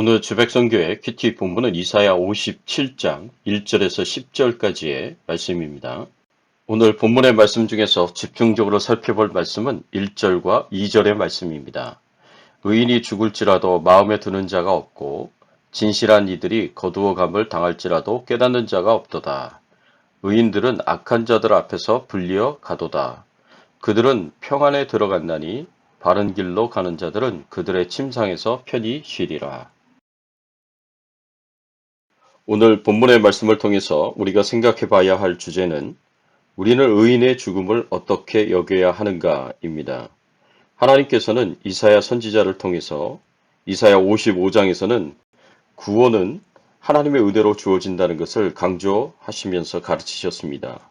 오늘 주백성교회 큐티 본문은 이사야 57장 1절에서 10절까지의 말씀입니다. 오늘 본문의 말씀 중에서 집중적으로 살펴볼 말씀은 1절과 2절의 말씀입니다. 의인이 죽을지라도 마음에 드는 자가 없고 진실한 이들이 거두어감을 당할지라도 깨닫는 자가 없도다. 의인들은 악한 자들 앞에서 불리어 가도다. 그들은 평안에 들어갔나니 바른 길로 가는 자들은 그들의 침상에서 편히 쉬리라. 오늘 본문의 말씀을 통해서 우리가 생각해 봐야 할 주제는 우리는 의인의 죽음을 어떻게 여겨야 하는가입니다. 하나님께서는 이사야 선지자를 통해서 이사야 55장에서는 구원은 하나님의 은혜로 주어진다는 것을 강조하시면서 가르치셨습니다.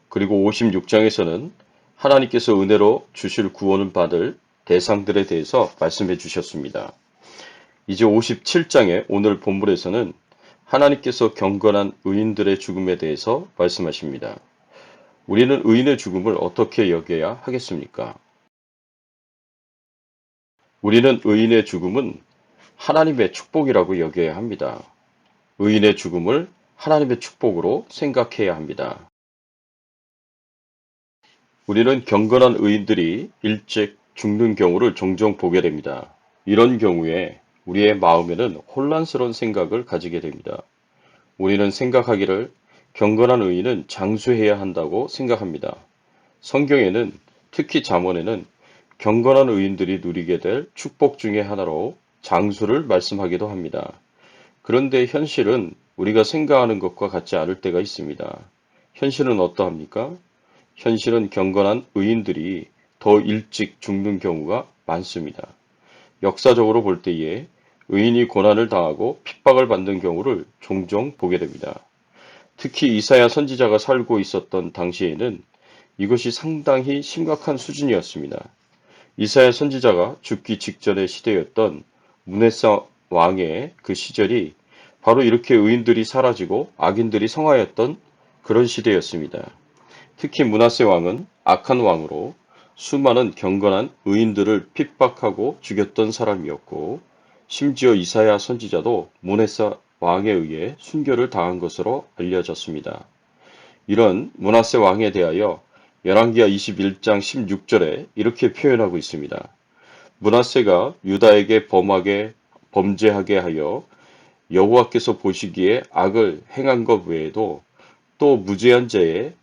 그리고 56장에서는 하나님께서 은혜로 주실 구원을 받을 대상들에 대해서 말씀해 주셨습니다. 이제 57장의 오늘 본문에서는 하나님께서 경건한 의인들의 죽음에 대해서 말씀하십니다. 우리는 의인의 죽음을 어떻게 여겨야 하겠습니까? 우리는 의인의 죽음은 하나님의 축복이라고 여겨야 합니다. 의인의 죽음을 하나님의 축복으로 생각해야 합니다. 우리는 경건한 의인들이 일찍 죽는 경우를 종종 보게 됩니다. 이런 경우에 우리의 마음에는 혼란스러운 생각을 가지게 됩니다. 우리는 생각하기를 경건한 의인은 장수해야 한다고 생각합니다. 성경에는 특히 잠언에는 경건한 의인들이 누리게 될 축복 중의 하나로 장수를 말씀하기도 합니다. 그런데 현실은 우리가 생각하는 것과 같지 않을 때가 있습니다. 현실은 어떠합니까? 현실은 경건한 의인들이 더 일찍 죽는 경우가 많습니다. 역사적으로 볼 때에 의인이 고난을 당하고 핍박을 받는 경우를 종종 보게 됩니다. 특히 이사야 선지자가 살고 있었던 당시에는 이것이 상당히 심각한 수준이었습니다. 이사야 선지자가 죽기 직전의 시대였던 문헤사 왕의 그 시절이 바로 이렇게 의인들이 사라지고 악인들이 성하였던 그런 시대였습니다. 특히 므낫세 왕은 악한 왕으로 수많은 경건한 의인들을 핍박하고 죽였던 사람이었고 심지어 이사야 선지자도 므낫세 왕에 의해 순교를 당한 것으로 알려졌습니다. 이런 므낫세 왕에 대하여 열왕기하 21장 16절에 이렇게 표현하고 있습니다. 므낫세가 유다에게 범죄하게 하여 여호와께서 보시기에 악을 행한 것 외에도 또 무죄한 자의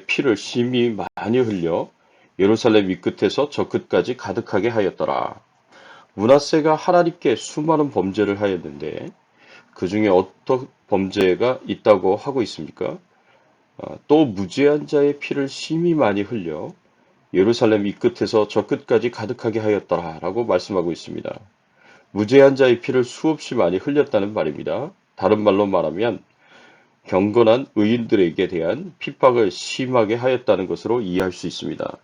피를 심히 많이 흘려 예루살렘 이 끝에서 저 끝까지 가득하게 하였더라. 므낫세가 하나님께 수많은 범죄를 하였는데 그 중에 어떤 범죄가 있다고 하고 있습니까? 또 무죄한 자의 피를 심히 많이 흘려 예루살렘 이 끝에서 저 끝까지 가득하게 하였더라 라고 말씀하고 있습니다. 무죄한 자의 피를 수없이 많이 흘렸다는 말입니다. 다른 말로 말하면 경건한 의인들에게 대한 핍박을 심하게 하였다는 것으로 이해할 수 있습니다.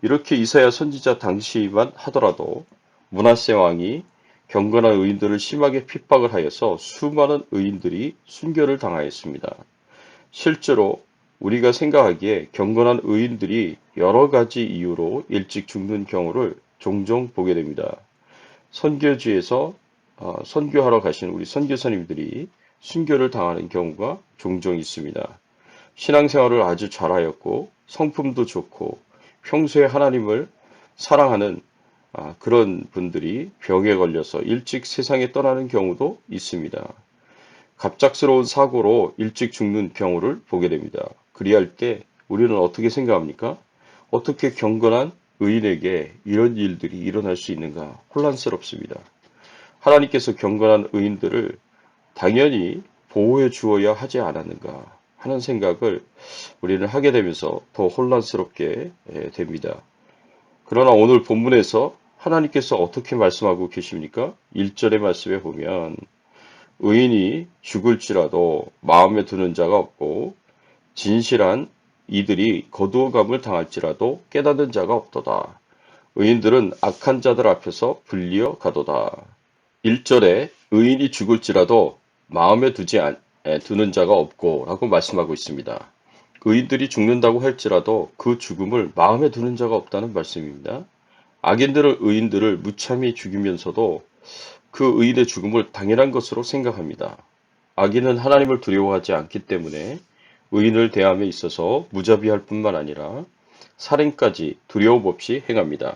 이렇게 이사야 선지자 당시만 하더라도 므낫세 왕이 경건한 의인들을 심하게 핍박을 하여서 수많은 의인들이 순교를 당하였습니다. 실제로 우리가 생각하기에 경건한 의인들이 여러 가지 이유로 일찍 죽는 경우를 종종 보게 됩니다. 선교지에서 선교하러 가신 우리 선교사님들이 순교를 당하는 경우가 종종 있습니다. 신앙생활을 아주 잘하였고 성품도 좋고 평소에 하나님을 사랑하는 그런 분들이 병에 걸려서 일찍 세상에 떠나는 경우도 있습니다. 갑작스러운 사고로 일찍 죽는 경우를 보게 됩니다. 그리할 때 우리는 어떻게 생각합니까? 어떻게 경건한 의인에게 이런 일들이 일어날 수 있는가 혼란스럽습니다. 하나님께서 경건한 의인들을 당연히 보호해 주어야 하지 않았는가 하는 생각을 우리는 하게 되면서 더 혼란스럽게 됩니다. 그러나 오늘 본문에서 하나님께서 어떻게 말씀하고 계십니까? 1절의 말씀에 보면 의인이 죽을지라도 마음에 드는 자가 없고 진실한 이들이 거두어감을 당할지라도 깨닫는 자가 없도다. 의인들은 악한 자들 앞에서 불리어 가도다. 1절에 의인이 죽을지라도 마음에 두는 자가 없고 라고 말씀하고 있습니다. 의인들이 죽는다고 할지라도 그 죽음을 마음에 두는 자가 없다는 말씀입니다. 악인들은 의인들을 무참히 죽이면서도 그 의인의 죽음을 당연한 것으로 생각합니다. 악인은 하나님을 두려워하지 않기 때문에 의인을 대함에 있어서 무자비할 뿐만 아니라 살인까지 두려움 없이 행합니다.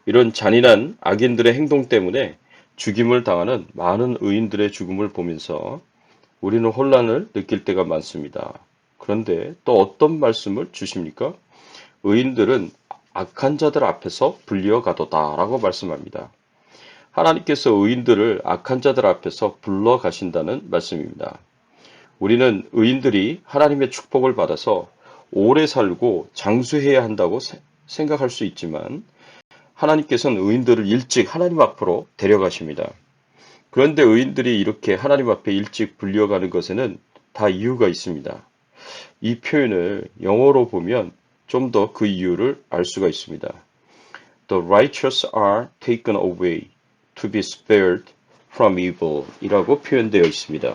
이런 잔인한 악인들의 행동 때문에 죽임을 당하는 많은 의인들의 죽음을 보면서 우리는 혼란을 느낄 때가 많습니다. 그런데 또 어떤 말씀을 주십니까? 의인들은 악한 자들 앞에서 불리어가도다 라고 말씀합니다. 하나님께서 의인들을 악한 자들 앞에서 불러가신다는 말씀입니다. 우리는 의인들이 하나님의 축복을 받아서 오래 살고 장수해야 한다고 생각할 수 있지만 하나님께서는 의인들을 일찍 하나님 앞으로 데려가십니다. 그런데 의인들이 이렇게 하나님 앞에 일찍 불려가는 것에는 다 이유가 있습니다. 이 표현을 영어로 보면 좀 더 그 이유를 알 수가 있습니다. The righteous are taken away to be spared from evil 이라고 표현되어 있습니다.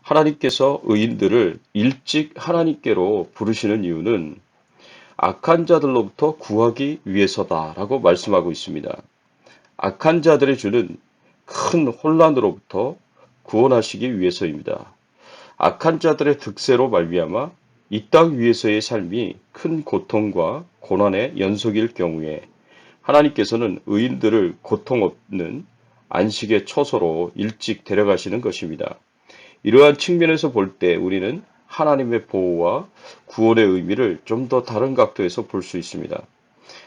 하나님께서 의인들을 일찍 하나님께로 부르시는 이유는 악한 자들로부터 구하기 위해서다라고 말씀하고 있습니다. 악한 자들의 주는 큰 혼란으로부터 구원하시기 위해서입니다. 악한 자들의 득세로 말미암아 이 땅 위에서의 삶이 큰 고통과 고난의 연속일 경우에 하나님께서는 의인들을 고통 없는 안식의 처소로 일찍 데려가시는 것입니다. 이러한 측면에서 볼 때 우리는 하나님의 보호와 구원의 의미를 좀 더 다른 각도에서 볼 수 있습니다.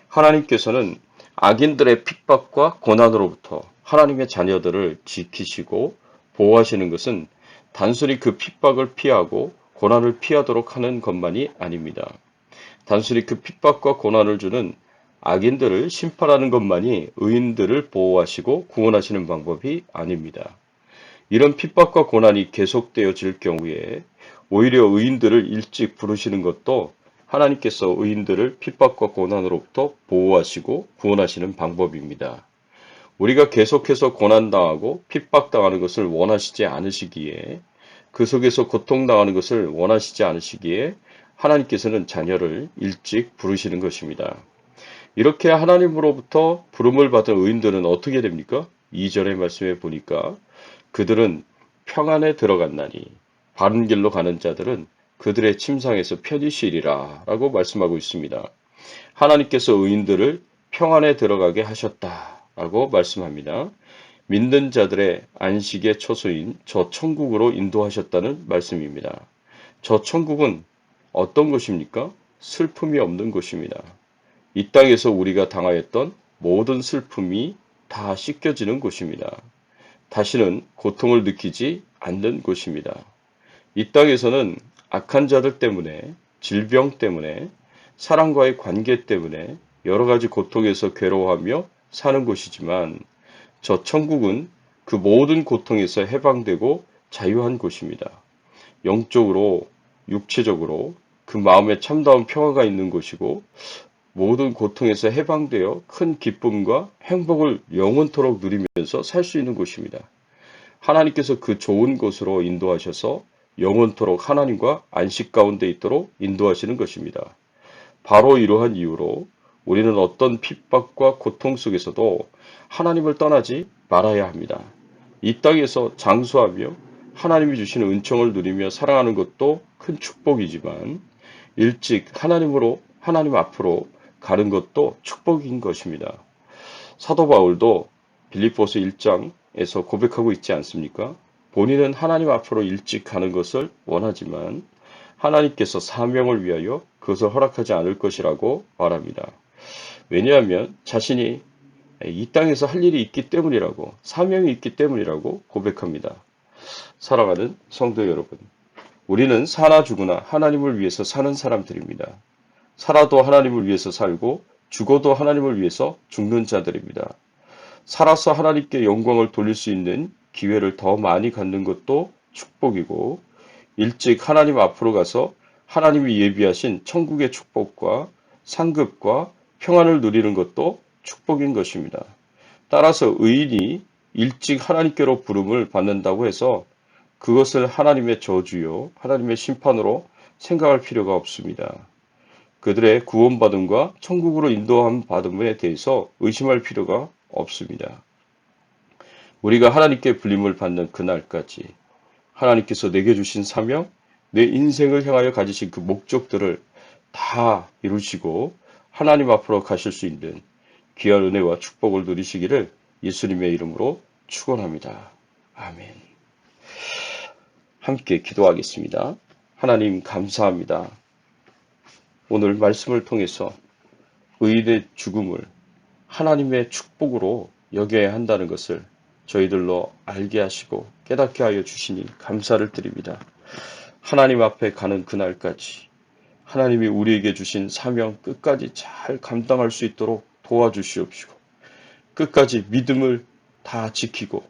하나님께서는 악인들의 핍박과 고난으로부터 하나님의 자녀들을 지키시고 보호하시는 것은 단순히 그 핍박을 피하고 고난을 피하도록 하는 것만이 아닙니다. 단순히 그 핍박과 고난을 주는 악인들을 심판하는 것만이 의인들을 보호하시고 구원하시는 방법이 아닙니다. 이런 핍박과 고난이 계속되어질 경우에 오히려 의인들을 일찍 부르시는 것도 하나님께서 의인들을 핍박과 고난으로부터 보호하시고 구원하시는 방법입니다. 우리가 계속해서 고난당하고 핍박당하는 것을 원하시지 않으시기에 그 속에서 고통당하는 것을 원하시지 않으시기에 하나님께서는 자녀를 일찍 부르시는 것입니다. 이렇게 하나님으로부터 부름을 받은 의인들은 어떻게 됩니까? 2절의 말씀에 보니까 그들은 평안에 들어갔나니 바른 길로 가는 자들은 그들의 침상에서 편히 쉬리라 라고 말씀하고 있습니다. 하나님께서 의인들을 평안에 들어가게 하셨다라고 말씀합니다. 믿는 자들의 안식의 처소인 저 천국으로 인도하셨다는 말씀입니다. 저 천국은 어떤 곳입니까? 슬픔이 없는 곳입니다. 이 땅에서 우리가 당하였던 모든 슬픔이 다 씻겨지는 곳입니다. 다시는 고통을 느끼지 않는 곳입니다. 이 땅에서는 악한 자들 때문에, 질병 때문에, 사람과의 관계 때문에 여러 가지 고통에서 괴로워하며 사는 곳이지만 저 천국은 그 모든 고통에서 해방되고 자유한 곳입니다. 영적으로, 육체적으로 그 마음에 참다운 평화가 있는 곳이고 모든 고통에서 해방되어 큰 기쁨과 행복을 영원토록 누리면서 살 수 있는 곳입니다. 하나님께서 그 좋은 곳으로 인도하셔서 영원토록 하나님과 안식 가운데 있도록 인도하시는 것입니다. 바로 이러한 이유로 우리는 어떤 핍박과 고통 속에서도 하나님을 떠나지 말아야 합니다. 이 땅에서 장수하며 하나님이 주시는 은총을 누리며 살아가는 것도 큰 축복이지만 일찍 하나님 앞으로 가는 것도 축복인 것입니다. 사도 바울도 빌립보서 1장에서 고백하고 있지 않습니까? 본인은 하나님 앞으로 일찍 가는 것을 원하지만 하나님께서 사명을 위하여 그것을 허락하지 않을 것이라고 말합니다. 왜냐하면 자신이 이 땅에서 할 일이 있기 때문이라고, 사명이 있기 때문이라고 고백합니다. 사랑하는 성도 여러분, 우리는 사나 죽으나 하나님을 위해서 사는 사람들입니다. 살아도 하나님을 위해서 살고 죽어도 하나님을 위해서 죽는 자들입니다. 살아서 하나님께 영광을 돌릴 수 있는 기회를 더 많이 갖는 것도 축복이고 일찍 하나님 앞으로 가서 하나님이 예비하신 천국의 축복과 상급과 평안을 누리는 것도 축복인 것입니다. 따라서 의인이 일찍 하나님께로 부름을 받는다고 해서 그것을 하나님의 저주요, 하나님의 심판으로 생각할 필요가 없습니다. 그들의 구원받음과 천국으로 인도함 받음에 대해서 의심할 필요가 없습니다. 우리가 하나님께 불림을 받는 그날까지 하나님께서 내게 주신 사명, 내 인생을 향하여 가지신 그 목적들을 다 이루시고 하나님 앞으로 가실 수 있는 귀한 은혜와 축복을 누리시기를 예수님의 이름으로 축원합니다. 아멘. 함께 기도하겠습니다. 하나님 감사합니다. 오늘 말씀을 통해서 의인의 죽음을 하나님의 축복으로 여겨야 한다는 것을 저희들로 알게 하시고 깨닫게 하여 주시니 감사를 드립니다. 하나님 앞에 가는 그날까지 하나님이 우리에게 주신 사명 끝까지 잘 감당할 수 있도록 도와주시옵시고 끝까지 믿음을 다 지키고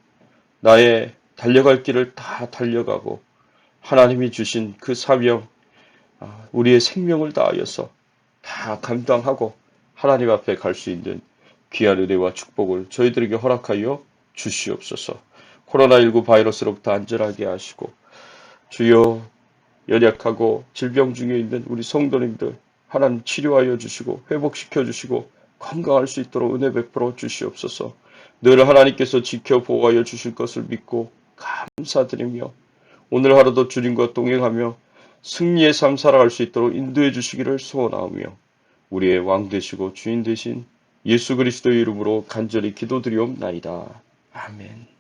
나의 달려갈 길을 다 달려가고 하나님이 주신 그 사명 우리의 생명을 다하여서 다 감당하고 하나님 앞에 갈 수 있는 귀한 은혜와 축복을 저희들에게 허락하여 주시옵소서. 코로나19 바이러스로부터 안전하게 하시고 주여 연약하고 질병 중에 있는 우리 성도님들 하나님 치료하여 주시고 회복시켜 주시고 건강할 수 있도록 은혜 베풀어 주시옵소서. 늘 하나님께서 지켜 보호하여 주실 것을 믿고 감사드리며 오늘 하루도 주님과 동행하며 승리의 삶 살아갈 수 있도록 인도해 주시기를 소원하오며 우리의 왕 되시고 주인 되신 예수 그리스도의 이름으로 간절히 기도드리옵나이다. 아멘.